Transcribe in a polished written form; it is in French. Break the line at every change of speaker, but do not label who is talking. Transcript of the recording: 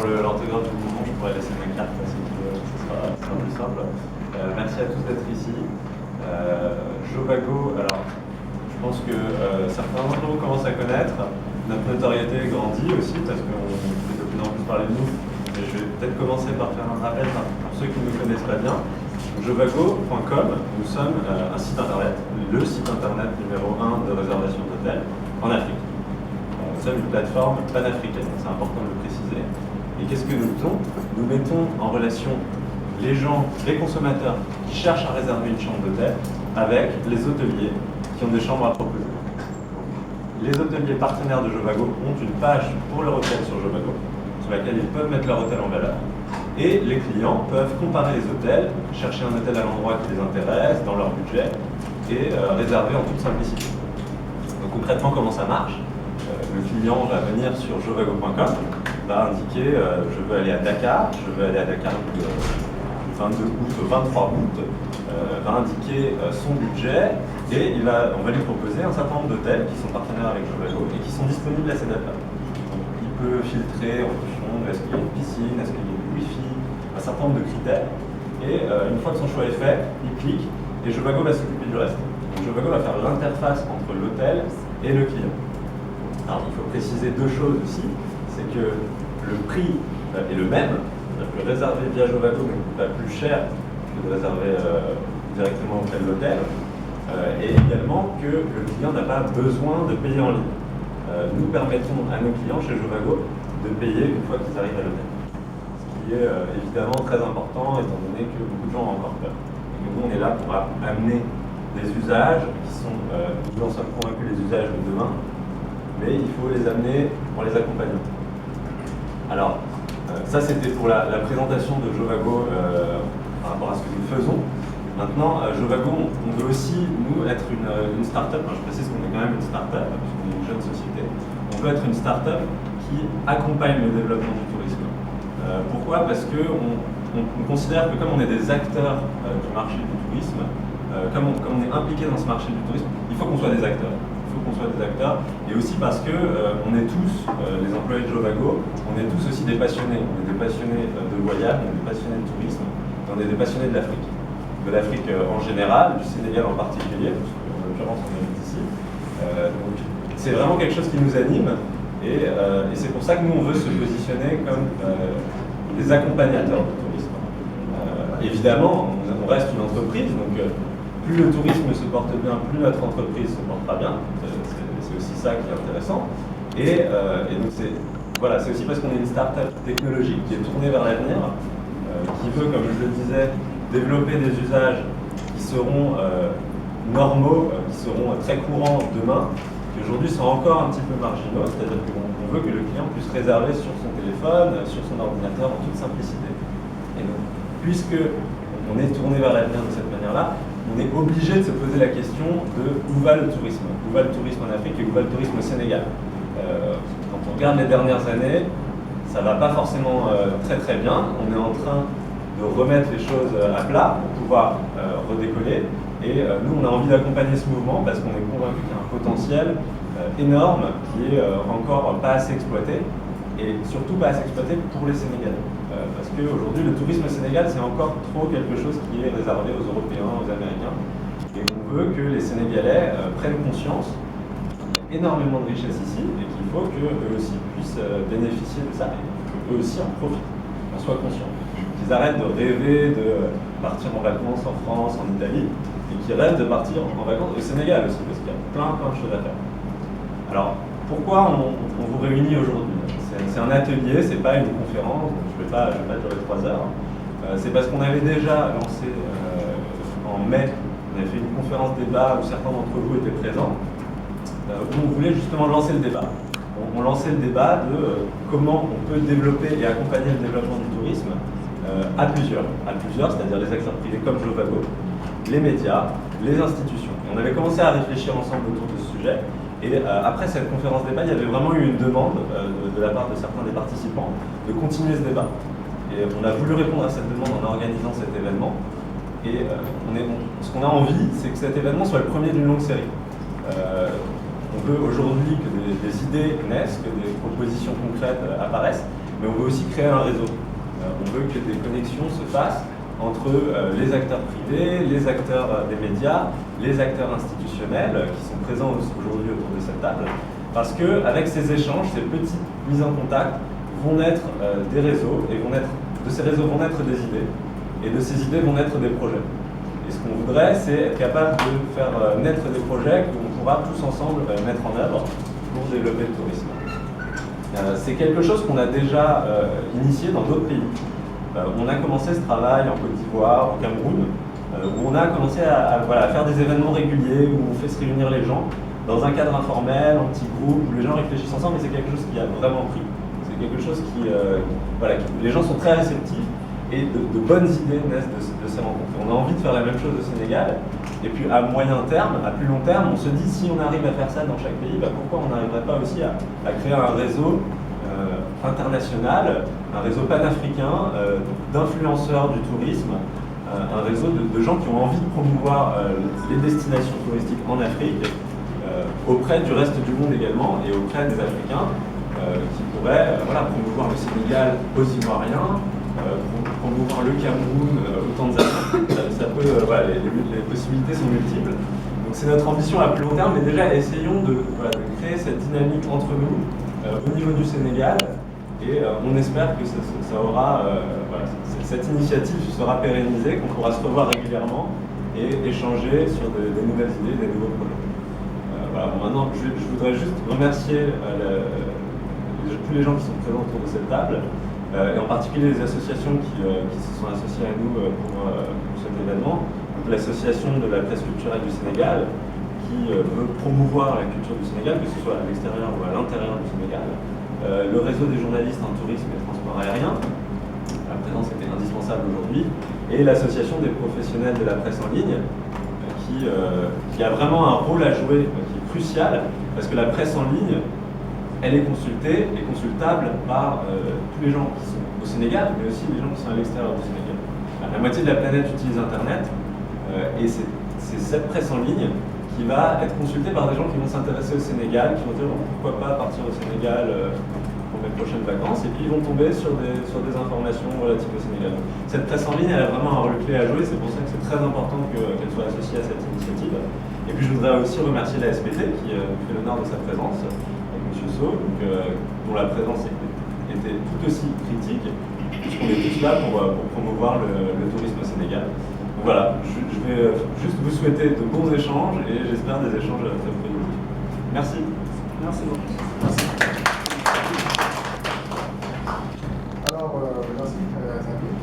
pour l'orthographe du mouvement, je pourrais laisser ma carte parce que ce sera plus simple. Merci à tous d'être ici. Jovago, alors je pense que certains d'entre vous commencent à connaître. Notre notoriété grandit aussi parce qu'on fait de plus en plus parler de nous. Mais je vais peut-être commencer par faire un rappel pour ceux qui ne nous connaissent pas bien. Jovago.com, nous sommes un site internet, le site internet numéro 1 de réservation d'hôtels en Afrique. Nous sommes une plateforme panafricaine, c'est important de le préciser. Et qu'est-ce que nous faisons? Nous mettons en relation les gens, les consommateurs qui cherchent à réserver une chambre d'hôtel avec les hôteliers qui ont des chambres à proposer. Les hôteliers partenaires de Jovago ont une page pour leur hôtel sur Jovago, sur laquelle ils peuvent mettre leur hôtel en valeur. Et les clients peuvent comparer les hôtels, chercher un hôtel à l'endroit qui les intéresse, dans leur budget, et réserver en toute simplicité. Donc concrètement, comment ça marche? Le client va venir sur jovago.com, va indiquer je veux aller à Dakar, je veux aller à Dakar du 22 août au 23 août, va indiquer son budget et on va lui proposer un certain nombre d'hôtels qui sont partenaires avec Jovago et qui sont disponibles à ces dates-là. Il peut filtrer en fonction de est-ce qu'il y a une piscine, est-ce qu'il y a du Wi-Fi, un certain nombre de critères. Et une fois que son choix est fait, il clique et Jovago va s'occuper du reste. Donc Jovago va faire l'interface entre l'hôtel et le client. Alors il faut préciser deux choses aussi, c'est que le prix est le même, c'est-à-dire que réserver via Jovago ne coûte pas plus cher que de réserver directement auprès de l'hôtel, et également que le client n'a pas besoin de payer en ligne. Nous permettons à nos clients chez Jovago de payer une fois qu'ils arrivent à l'hôtel. Ce qui est évidemment très important étant donné que beaucoup de gens ont encore peur. Et que nous on est là pour amener des usages qui sont, nous en sommes convaincus, les usages de demain, mais il faut les amener en les accompagnant. Alors, ça c'était pour la présentation de Jovago par rapport à ce que nous faisons. Maintenant, Jovago, on veut aussi, nous, être une start-up. Je précise qu'on est quand même une start-up, puisqu'on est une jeune société. On veut être une start-up qui accompagne le développement du tourisme. Pourquoi? Parce qu'on considère que comme on est des acteurs du marché du tourisme, comme on est impliqué dans ce marché du tourisme, il faut qu'on soit des acteurs. Et aussi parce que on est tous, les employés de Jovago, on est tous aussi des passionnés. On est des passionnés de voyage, on est des passionnés de tourisme, et on est des passionnés de l'Afrique. De l'Afrique en général, du Sénégal en particulier, parce qu'en l'occurrence on est ici. Donc c'est vraiment quelque chose qui nous anime, et c'est pour ça que nous on veut se positionner comme des accompagnateurs du tourisme. Évidemment, on reste une entreprise, donc plus le tourisme se porte bien, plus notre entreprise se portera bien. C'est aussi ça qui est intéressant. Et donc c'est aussi parce qu'on est une start-up technologique qui est tournée vers l'avenir, qui veut, comme je le disais, développer des usages qui seront normaux, qui seront très courants demain, qui aujourd'hui sont encore un petit peu marginaux, c'est-à-dire qu'on veut que le client puisse réserver sur son téléphone, sur son ordinateur en toute simplicité. Et donc, puisque on est tourné vers l'avenir de cette manière-là, on est obligé de se poser la question de où va le tourisme en Afrique et où va le tourisme au Sénégal. Quand on regarde les dernières années, ça ne va pas forcément très bien. On est en train de remettre les choses à plat pour pouvoir redécoller. Et nous, on a envie d'accompagner ce mouvement parce qu'on est convaincu qu'il y a un potentiel énorme qui est encore pas assez exploité, et surtout pas assez exploité pour les Sénégalais. Parce qu'aujourd'hui, le tourisme au Sénégal, c'est encore trop quelque chose qui est réservé aux Européens, aux Américains. Et on veut que les Sénégalais prennent conscience qu'il y a énormément de richesses ici et qu'il faut qu'eux aussi puissent bénéficier de ça et qu'eux aussi en profitent, en soient conscients. Qu'ils arrêtent de rêver de partir en vacances en France, en Italie, et qu'ils rêvent de partir en vacances au Sénégal aussi, parce qu'il y a plein de choses à faire. Alors, pourquoi on vous réunit aujourd'hui? C'est un atelier, c'est pas une conférence, donc je ne vais pas durer 3 heures. C'est parce qu'on avait déjà lancé en mai, on avait fait une conférence débat où certains d'entre vous étaient présents, où on voulait justement lancer le débat. On lançait le débat de comment on peut développer et accompagner le développement du tourisme à plusieurs, c'est-à-dire les acteurs privés comme Jovago, les médias, les institutions. Et on avait commencé à réfléchir ensemble autour de ce sujet. Et après cette conférence débat, il y avait vraiment eu une demande de la part de certains des participants de continuer ce débat. Et on a voulu répondre à cette demande en organisant cet événement. Et ce qu'on a envie, c'est que cet événement soit le premier d'une longue série. On veut aujourd'hui que des idées naissent, que des propositions concrètes apparaissent, mais on veut aussi créer un réseau. On veut que des connexions se fassent entre les acteurs privés, les acteurs des médias, les acteurs institutionnels qui sont présents aujourd'hui autour de cette table, parce qu'avec ces échanges, ces petites mises en contact vont naître des réseaux, et de ces réseaux vont naître des idées, et de ces idées vont naître des projets. Et ce qu'on voudrait, c'est être capable de faire naître des projets qu'on pourra tous ensemble mettre en œuvre pour développer le tourisme. C'est quelque chose qu'on a déjà initié dans d'autres pays. On a commencé ce travail en Côte d'Ivoire, au Cameroun, où on a commencé à faire des événements réguliers, où on fait se réunir les gens dans un cadre informel, en petits groupes, où les gens réfléchissent ensemble, et c'est quelque chose qui a vraiment pris. C'est quelque chose les gens sont très réceptifs, et de bonnes idées naissent de ces rencontres. On a envie de faire la même chose au Sénégal, et puis à moyen terme, à plus long terme, on se dit si on arrive à faire ça dans chaque pays, pourquoi on n'arriverait pas aussi à créer un réseau international, un réseau panafricain d'influenceurs du tourisme, un réseau de gens qui ont envie de promouvoir les destinations touristiques en Afrique, auprès du reste du monde également, et auprès des Africains, qui pourraient promouvoir le Sénégal aux Ivoiriens, promouvoir le Cameroun aux Tanzanie. Les possibilités sont multiples. Donc c'est notre ambition à plus long terme, mais déjà essayons de créer cette dynamique entre nous au niveau du Sénégal, et on espère que cette initiative sera pérennisée, qu'on pourra se revoir régulièrement et échanger sur des nouvelles idées, des nouveaux projets. Maintenant, je voudrais juste remercier tous les gens qui sont présents autour de cette table, et en particulier les associations qui se sont associées à nous pour cet événement. L'association de la presse culturelle du Sénégal, qui veut promouvoir la culture du Sénégal, que ce soit à l'extérieur ou à l'intérieur du Sénégal. Le réseau des journalistes en tourisme et transport aérien, la présence était indispensable aujourd'hui, et l'association des professionnels de la presse en ligne, qui a vraiment un rôle à jouer, qui est crucial, parce que la presse en ligne, elle est consultée et consultable par tous les gens qui sont au Sénégal, mais aussi les gens qui sont à l'extérieur du Sénégal. La moitié de la planète utilise Internet, et c'est cette presse en ligne qui va être consultée par des gens qui vont s'intéresser au Sénégal, qui vont dire pourquoi pas partir au Sénégal pour mes prochaines vacances, et puis ils vont tomber sur des informations relatives au Sénégal. Cette presse en ligne, elle a vraiment un rôle clé à jouer, c'est pour ça que c'est très important qu'elle soit associée à cette initiative. Et puis je voudrais aussi remercier la SPT qui fait l'honneur de sa présence, avec M. So, dont la présence était tout aussi critique, puisqu'on est tous là pour promouvoir le tourisme au Sénégal. Donc voilà, je vais juste vous souhaiter de bons échanges, et j'espère des échanges très productifs. Merci.
Merci beaucoup.
Merci. Alors, merci, Xavier.